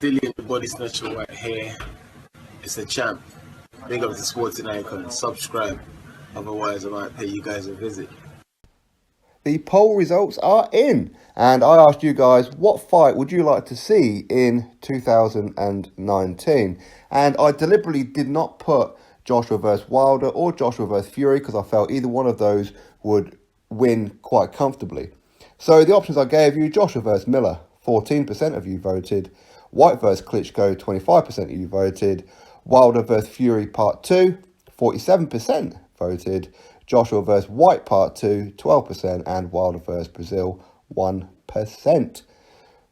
Dillian the Body Snatcher right here. It's a champ. Big up to Sporting Icon. Subscribe. Otherwise, I might pay you guys a visit. The poll results are in, and I asked you guys what fight would you like to see in 2019, and I deliberately did not put Joshua vs Wilder or Joshua vs Fury because I felt either one of those would win quite comfortably. So the options I gave you: Joshua vs Miller, 14% of you voted; Whyte vs Klitschko, 25% of you voted; Wilder vs Fury Part 2, 47% voted; Joshua vs Whyte Part 2, 12%, and Wilder vs Breazeale, 1%.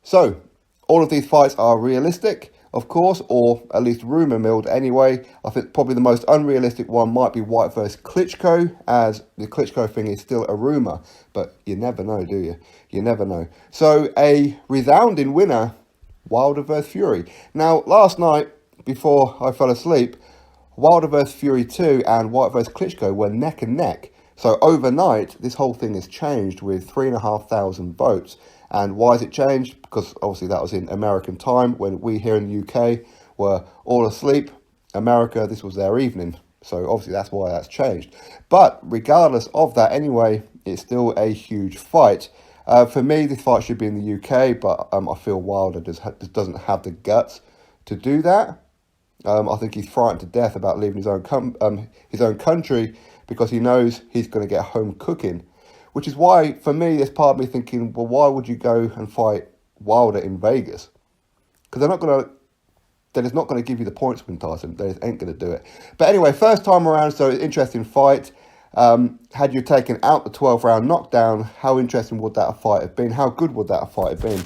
So, all of these fights are realistic, of course, or at least rumour milled anyway. I think probably the most unrealistic one might be Whyte vs Klitschko, as the Klitschko thing is still a rumour. But you never know, do you? You never know. So, a resounding winner, Wilder vs Fury. Now, last night, before I fell asleep, Wilder vs Fury 2 and Whyte vs Klitschko were neck and neck. So overnight, this whole thing has changed with 3,500 votes. And why has it changed? Because obviously that was in American time, when we here in the UK were all asleep. America, this was their evening. So obviously that's why that's changed. But regardless of that anyway, it's still a huge fight. For me, this fight should be in the UK, but I feel Wilder just doesn't have the guts to do that. I think he's frightened to death about leaving his own country because he knows he's going to get home cooking, which is why, for me, there's part of me thinking, well, why would you go and fight Wilder in Vegas? Because they're just not going to give you the points win, Tyson. They just ain't going to do it. But anyway, first time around, so interesting fight. Had you taken out the 12th round knockdown, how interesting would that fight have been? How good would that fight have been?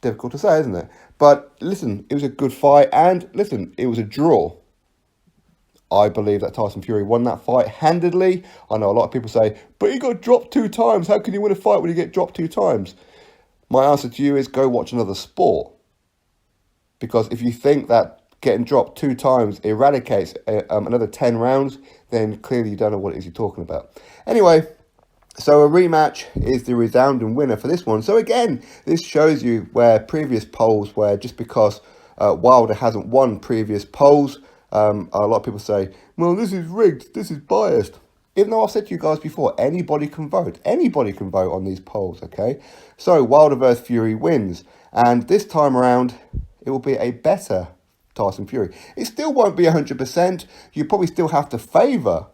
Difficult to say, isn't it? But listen, it was a good fight, and listen, it was a draw. I believe that Tyson Fury won that fight handedly. I know a lot of people say, but he got dropped 2 times. How can you win a fight when you get dropped 2 times? My answer to you is go watch another sport. Because if you think that getting dropped 2 times eradicates another 10 rounds, then clearly you don't know what it is you're talking about. Anyway, so a rematch is the resounding winner for this one. So again, this shows you where previous polls, where just because Wilder hasn't won previous polls, a lot of people say, well, this is rigged, this is biased. Even though I've said to you guys before, anybody can vote. Anybody can vote on these polls, okay? So Wilder vs Fury wins. And this time around, it will be a better Tyson Fury. It still won't be 100%. You probably still have to favour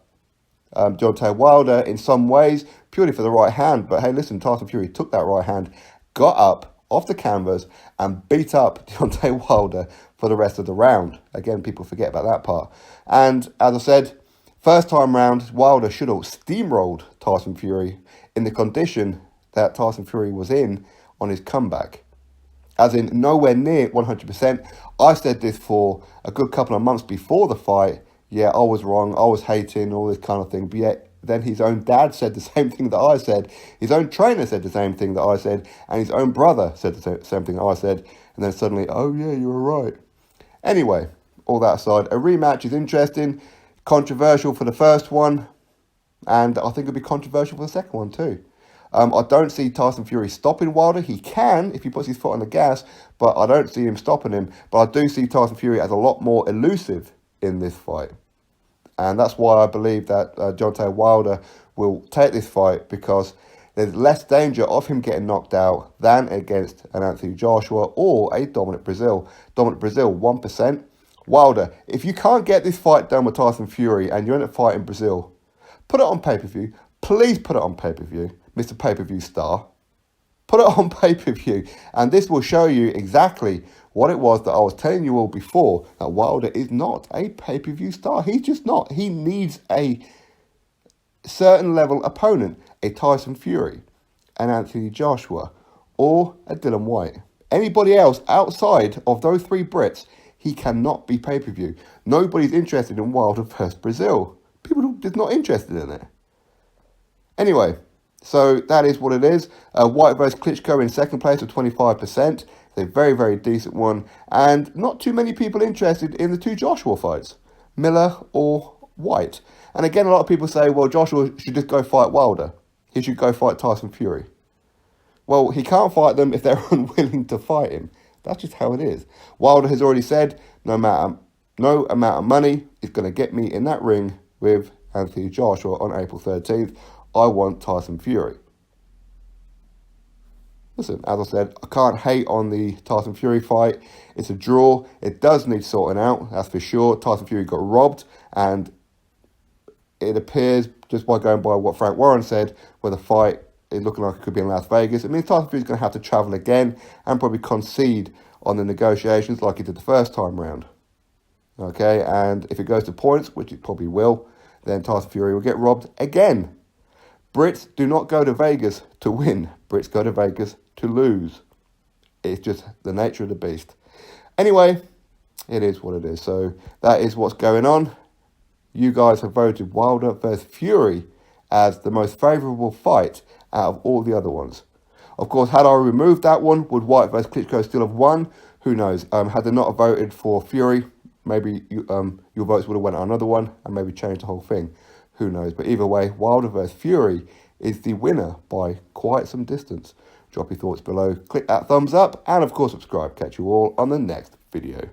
Deontay Wilder in some ways, purely for the right hand. But hey, listen, Tyson Fury took that right hand, got up off the canvas and beat up Deontay Wilder for the rest of the round. Again, people forget about that part. And as I said, first time round, Wilder should have steamrolled Tyson Fury in the condition that Tyson Fury was in on his comeback. As in, nowhere near 100%. I said this for a good couple of months before the fight. Yeah, I was wrong, I was hating, all this kind of thing. But yet, then his own dad said the same thing that I said. His own trainer said the same thing that I said. And his own brother said the same thing that I said. And then suddenly, oh yeah, you were right. Anyway, all that aside, a rematch is interesting, controversial for the first one. And I think it'll be controversial for the second one too. I don't see Tyson Fury stopping Wilder. He can if he puts his foot on the gas, but I don't see him stopping him. But I do see Tyson Fury as a lot more elusive in this fight. And that's why I believe that Deontay Wilder will take this fight, because there's less danger of him getting knocked out than against an Anthony Joshua or a Dominic Breazeale. Dominic Breazeale, 1%. Wilder, if you can't get this fight done with Tyson Fury and you end up fighting Breazeale, put it on pay-per-view. Please put it on pay-per-view, Mr. Pay-Per-View star. Put it on pay-per-view. And this will show you exactly what it was that I was telling you all before, that Wilder is not a pay-per-view star. He's just not. He needs a certain level opponent, a Tyson Fury, an Anthony Joshua, or a Dillian Whyte. Anybody else outside of those 3 Brits, he cannot be pay-per-view. Nobody's interested in Wilder versus Breazeale. People are just not interested in it. Anyway, so that is what it is. Whyte versus Klitschko in second place with 25%. It's a very, very decent one. And not too many people interested in the 2 Joshua fights, Miller or Whyte. And again, a lot of people say, well, Joshua should just go fight Wilder. He should go fight Tyson Fury. Well, he can't fight them if they're unwilling to fight him. That's just how it is. Wilder has already said, no amount of money is going to get me in that ring with Anthony Joshua on April 13th. I want Tyson Fury. Listen, as I said, I can't hate on the Tyson Fury fight. It's a draw. It does need sorting out, that's for sure. Tyson Fury got robbed, and it appears, just by going by what Frank Warren said, where the fight is looking like it could be in Las Vegas, it means Tyson Fury's going to have to travel again and probably concede on the negotiations like he did the first time round. Okay, and if it goes to points, which it probably will, then Tyson Fury will get robbed again. Brits do not go to Vegas to win. Brits go to Vegas to lose. It's just the nature of the beast. Anyway, it is what it is. So that is what's going on. You guys have voted Wilder versus Fury as the most favourable fight out of all the other ones. Of course, had I removed that one, would Whyte versus Klitschko still have won? Who knows? Had they not voted for Fury, maybe your votes would have went on another one and maybe changed the whole thing. Who knows? But either way, Wilder versus Fury is the winner by quite some distance. Drop your thoughts below, click that thumbs up, and of course subscribe. Catch you all on the next video.